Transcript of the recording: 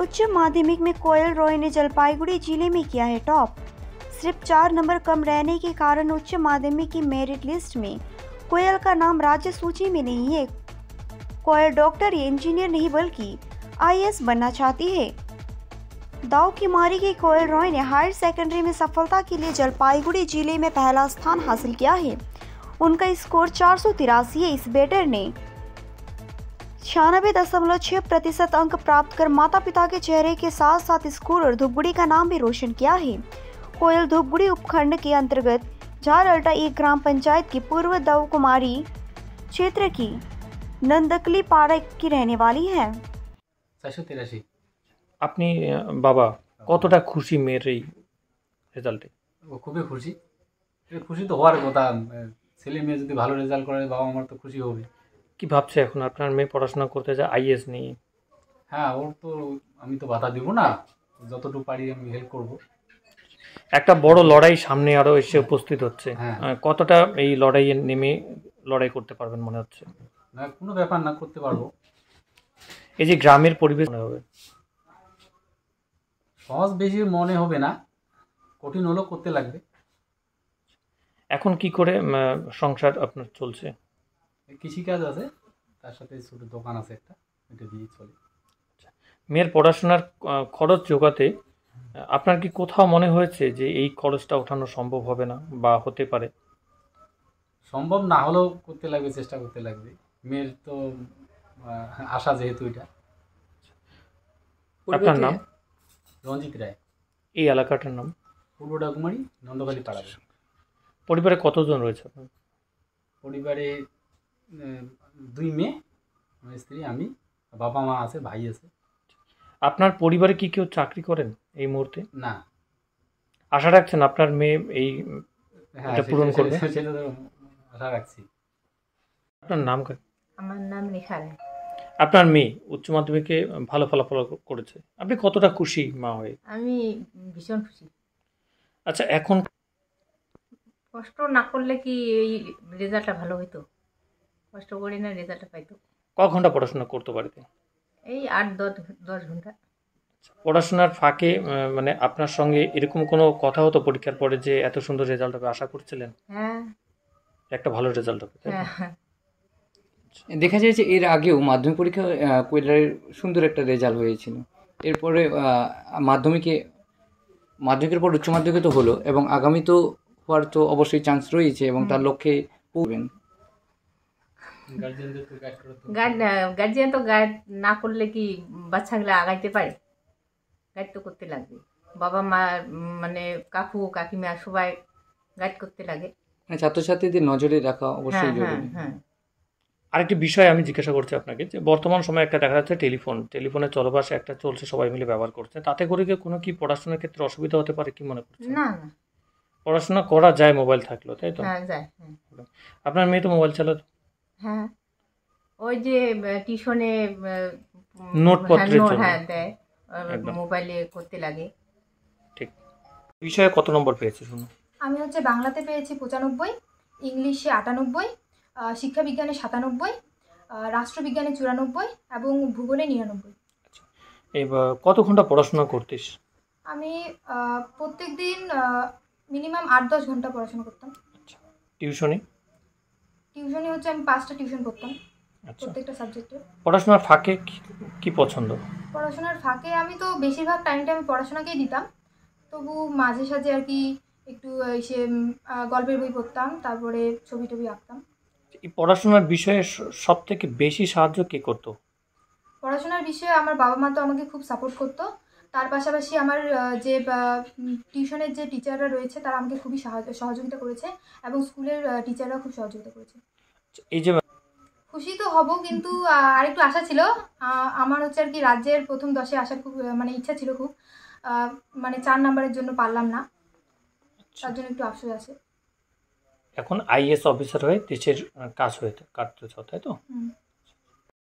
उच्च माध्यमिक में कोयल रॉय ने जलपाईगुड़ी जिले में किया है टॉप। सिर्फ 4 नंबर कम रहने के कारण उच्च माध्यमिक की मेरिट लिस्ट में कोयल का नाम राज्य सूची में नहीं है। कोयल डॉक्टर या इंजीनियर नहीं बल्कि आईएएस बनना चाहती है। दाव की मारी की कोयल रॉय ने हायर सेकेंडरी में सफलता के लिए जलपाईगुड़ी जिले में पहला स्थान हासिल किया है। उनका स्कोर 483 है। इस बैटर ने 96.6% अंक प्राप्त कर माता पिता के चेहरे के साथ साथ स्कूल और धूपगुड़ी का नाम भी रोशन किया है। कोयल धूपगुड़ी उपखंड के अंतर्गत झारअल्टा एक ग्राम पंचायत की पूर्व दाव कुमारी क्षेत्र की नंदकली पाड़ा की रहने वाली है। 483। আপনি বাবা কতটা খুশি মেয়ের এই রেজাল্টে? ও খুবই খুশি। খুশি তো হওয়ার কথা, ছেলে মেয়ে যদি ভালো রেজাল্ট করে বাবা আমার তো খুশি হবে। কি ভাবছে এখন আপনার মেয়ে পড়াশোনা করতে যায় আইএস নিয়ে? হ্যাঁ, ওর তো আমি তো বাধা দিব না, যতটুকু পারি আমি হেল্প করব। একটা বড় লড়াই সামনে আরো এসে উপস্থিত হচ্ছে, হ্যাঁ। কতটা এই লড়াইয়ে নেমে লড়াই করতে পারবেন মনে হচ্ছে? না, কোনো ব্যাপার না, করতে পারবো। এই যে গ্রামের পরিবেশ মনে হবে সহজ বেশি মনে হবে না, কঠিন হলেও করতে লাগবে। এখন কি করে সংসার আপনার চলছে? কৃষিকাজ আছে, তার সাথে ছোট দোকান আছে একটা, এটা দিয়ে চলে। মেয়ের পড়াশোনার খরচ জোগাতে আপনার কি কোথাও মনে হয়েছে যে এই খরচটা ওঠানো সম্ভব হবে না বা হতে পারে? সম্ভব না হলেও করতে লাগবে, চেষ্টা করতে লাগবে। মেয়ের তো আশা যেহেতু এটা। আপনার নাম? রঞ্জিত রায়। এই এলাকাটার নাম? পূর্ব ডাকুমারি, নন্দকালী পাড়া। পরিবারে কতজন রয়েছে আপনার? পরিবারে 2 মেয়ে, আমার স্ত্রী, আমি, বাবা মা আছে, ভাই আছে। আপনার পরিবারে কি কেউ চাকরি করেন এই মুহূর্তে? না। আশা রাখছেন আপনার মেয়ে এই এটা পূরণ করবে? সেটা তো আশা রাখছি। আপনার নাম? আমার নাম রেখা রায়। আপনার মেয়ে উচ্চ মাধ্যমিকে ভালো ফলাফল করেছে, আপনি কতটা খুশি মা হয়ে? আমি ভীষণ খুশি। আচ্ছা, এখন কষ্ট না করলে কি এই রেজাল্টটা ভালো হইতো? কষ্ট করি না, রেজাল্টটা পাইতো। ক ঘন্টা পড়াশোনা করতে বাড়িতে? এই 8-10 ঘন্টা। পড়াশোনার ফাঁকে মানে আপনার সঙ্গে এরকম কোনো কথা হতো পরীক্ষার পরে যে এত সুন্দর রেজাল্ট হবে? আশা করছিলেন হ্যাঁ, একটা ভালো রেজাল্ট হবে? হ্যাঁ। দেখা যায় যে এর আগেও মাধ্যমিক পরীক্ষা কোয়েলারের সুন্দর একটা রেজাল্ট হয়েছিল। এরপরে মাধ্যমিকের পর উচ্চ মাধ্যমিকে তো হলো, এবং আগামী তো হওয়ার তো অবশ্যই চান্স রয়েছে, এবং তার লক্ষ্যে পড়বেন। গার্জিয়ান তো গাইড না করলে কি বাচ্চাগুলো আগাইতে পারে? গাইড তো করতে লাগবে। বাবা মা মানে কাকু কাকিমা সবাই গাইড করতে লাগে। ছাত্রছাত্রীদের নজরে রাখা অবশ্যই জরুরি। হ্যাঁ। আরেকটি বিষয় আমি জিজ্ঞাসা করছি আপনাকে, যে বর্তমান সময়ে একটা দেখা যাচ্ছে টেলিফোনের চলবাস একটা চলছে, সবাই মিলে ব্যবহার করছে, তাতে করে কি কোনো কি পড়াশোনার ক্ষেত্রে অসুবিধা হতে পারে কি মনে করছেন? না, পড়াশোনা করা যায় মোবাইল থাকলো, তাই তো? হ্যাঁ, যায়। আপনার মেয়ে তো মোবাইল চালাতো? হ্যাঁ, ওই যে টিউশনে নোটপত্রের জন্য দেয়, মোবাইলে করতে লাগে। ঠিক। বিষয়ে কত নম্বর পেয়েছে শুনুন? আমি বাংলাতে পেয়েছি 95, ইংলিশে 98, শিক্ষাবিজ্ঞানে 97, রাষ্ট্রবিজ্ঞানে 94 এবং ভূগোলে 99। আচ্ছা, এবার কত ঘন্টা পড়াশোনা করতিস? আমি প্রত্যেক দিন মিনিমাম 8-10 ঘন্টা পড়াশোনা করতাম। আচ্ছা, টিউশনি আমি 5টা টিউশন করতাম। আচ্ছা, প্রত্যেকটা সাবজেক্টে। পড়াশোনার ফাঁকে কি পছন্দ? পড়াশোনার ফাঁকে আমি তো বেশিরভাগ টাইমটা আমি পড়াশোনাকেই দিতাম, তবু মাঝে সাঝে আর কি একটু এসে গল্পের বই পড়তাম, তারপরে ছবি টবি আঁকতাম। এই পড়াশোনার বিষয়ে সব থেকে বেশি সাহায্য কে করতো? পড়াশোনার বিষয়ে আমার বাবা মা তো আমাকে খুব সাপোর্ট করতো। তার পাশাপাশি আমার যে টিউশনের যে টিচাররা রয়েছে তারা আমাকে খুবই সহযোগিতা করেছে, এবং স্কুলের টিচাররা খুব সহযোগিতা করেছে। এই যে খুশি তো হব, কিন্তু আরেকটু আশা ছিল। আমার আর কি রাজ্যের প্রথম 10-এ আসার খুব মানে ইচ্ছা ছিল খুব, মানে 4 নম্বরের জন্য পারলাম না, তার জন্য একটু আফসোস আছে। এখন আইএএস অফিসার হয়ে দেশের কাজ হতে চাও, তাই তো?